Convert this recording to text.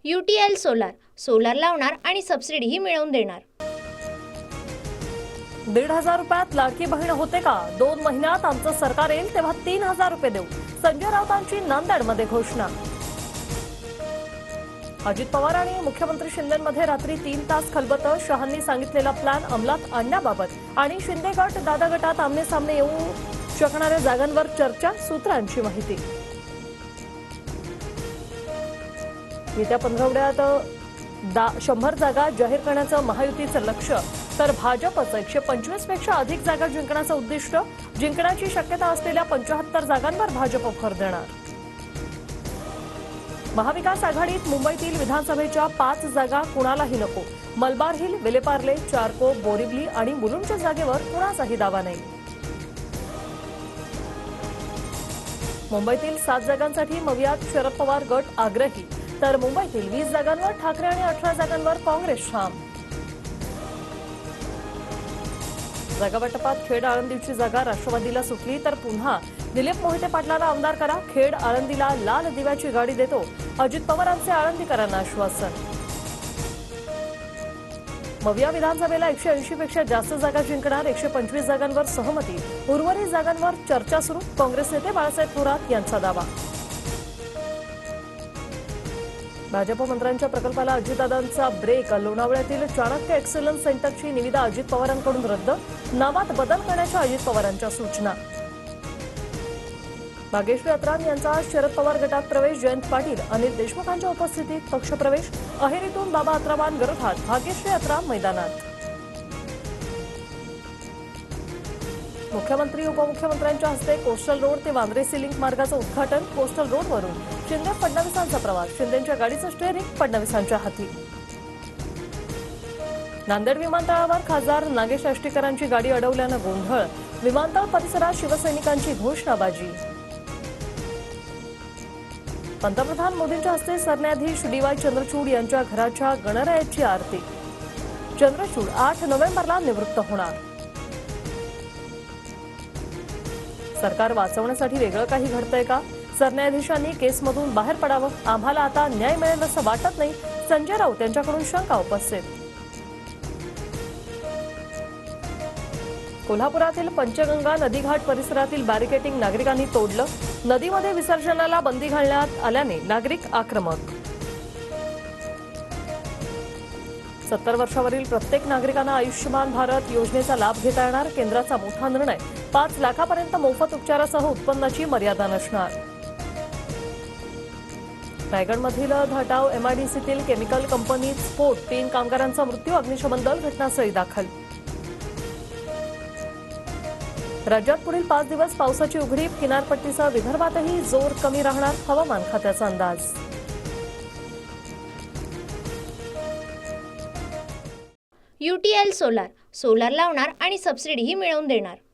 UTL solar लावणार आणि सबसिडीही मिळवून देणार। 1,500 रुपयात लाडकी बहीण होते का? 2 महिन्यात आमचं सरकार येईल तेव्हा 3,000 रुपये देऊ, संजय राऊतांची नांदेडमध्ये घोषणा। अजित पवार आणि मुख्यमंत्री शिंदेंमध्ये रात्री 3 तास खलबतं, शहांनी सांगितलेला प्लॅन अंमलात आणण्याबाबत आणि शिंदे गट दादा गटात आमने सामने येऊ शकणाऱ्या जागांवर चर्चा, सूत्रांची माहिती। येत्या 15 आठवड्यात 100 जागा जाहीर करण्याचं महायुतीचं लक्ष्य, तर भाजपचं 125 पेक्षा अधिक जागा जिंकण्याचं उद्दिष्ट, जिंकण्याची शक्यता असलेल्या 75 जागांवर भाजप भर देणार। महाविकास आघाडीत मुंबईतील विधानसभेच्या 5 जागा कुणालाही नको, मलबार हिल, विलेपार्ले, चारकोप, बोरिवली आणि मुलुंडच्या जागेवर कुणाचाही दावा नाही। मुंबईतील 7 जागांसाठी मवियात शरद पवार गट आग्रही, तर मुंबईतील 20 जागांवर ठाकरे आणि 18 जागांवर काँग्रेस ठाम। जागावाटपात खेड आळंदीची जागा राष्ट्रवादीला सुटली तर पुन्हा दिलीप मोहिते पाटलांना आमदार करा, खेड आळंदीला लाल दिव्याची गाडी देतो, अजित पवारांचे आळंदीकरांना आश्वासन। मविया विधानसभेला 180 पेक्षा जास्त जागा जिंकणार, 125 जागांवर सहमती, उर्वरित जागांवर चर्चा सुरू, काँग्रेस नेते बाळासाहेब थोरात यांचा दावा। भाजप मंत्र्यांच्या प्रकल्पाला अजितदादांचा ब्रेक, लोणावळ्यातील चाणक्य एक्सलन्स सेंटरची निविदा अजित पवारांकडून रद्द, नावात बदल करण्याच्या अजित पवारांच्या सूचना। भाग्यश्री अत्राम यांचा शरद पवार गटात प्रवेश, जयंत पाटील, अनिल देशमुखांच्या उपस्थितीत पक्षप्रवेश, अहेरीतून बाबा अत्रामांविरोधात भाग्यश्री अत्राम मैदानात। मुख्यमंत्री उपमुख्यमंत्र्यांच्या हस्ते कोस्टल रोड ते वांद्रे सिलिंक मार्गाचं उद्घाटन, कोस्टल रोडवरून शिंदे फडणवीसांचा प्रवास, शिंदेंच्या गाडीचं स्टेअरिंग फडणवीसांच्या हाती। नांदेड विमानतळावर खासदार नागेश आष्टीकरांची गाडी अडवल्यानं गोंधळ, विमानतळ परिसरात शिवसैनिकांची घोषणाबाजी। पंतप्रधान मोदींच्या हस्ते सरन्यायाधीश DY चंद्रचूड यांच्या घराच्या गणरायाची आरती, चंद्रचूड 8 नोव्हेंबरला निवृत्त होणार। सरकार वाचवण्यासाठी वेगळं काही घडतंय का? सरन्यायाधीशांनी केसमधून बाहेर पडावं, आम्हाला आता न्याय मिळेल असं वाटत नाही, संजय राऊत यांच्याकडून शंका उपस्थित। कोल्हापुरातील पंचगंगा नदीघाट परिसरातील बॅरिकेटिंग नागरिकांनी तोडलं, नदीमध्ये विसर्जनाला बंदी घालण्यात आल्याने नागरिक आक्रमक। 70 वर्षावरील प्रत्येक नागरिकांना आयुष्यमान भारत योजनेचा लाभ घेता येणार, केंद्राचा मोठा निर्णय, 5 लाखापर्यंत मोफत उपचारासह उत्पन्नाची मर्यादा नसणार। रायगडमधील धाटाव MIDCतील केमिकल कंपनीत स्फोट, 3 कामगारांचा मृत्यू, अग्निशमन दल घटनास्थळी दाखल। राज्यात पुढील 5 दिवस पावसाची उघडीप, किनारपट्टीसह विदर्भातही जोर कमी राहणार, हवामान खात्याचा अंदाज। UTL सोलार लावणार आणि सबसिडीही मिळवून देणार।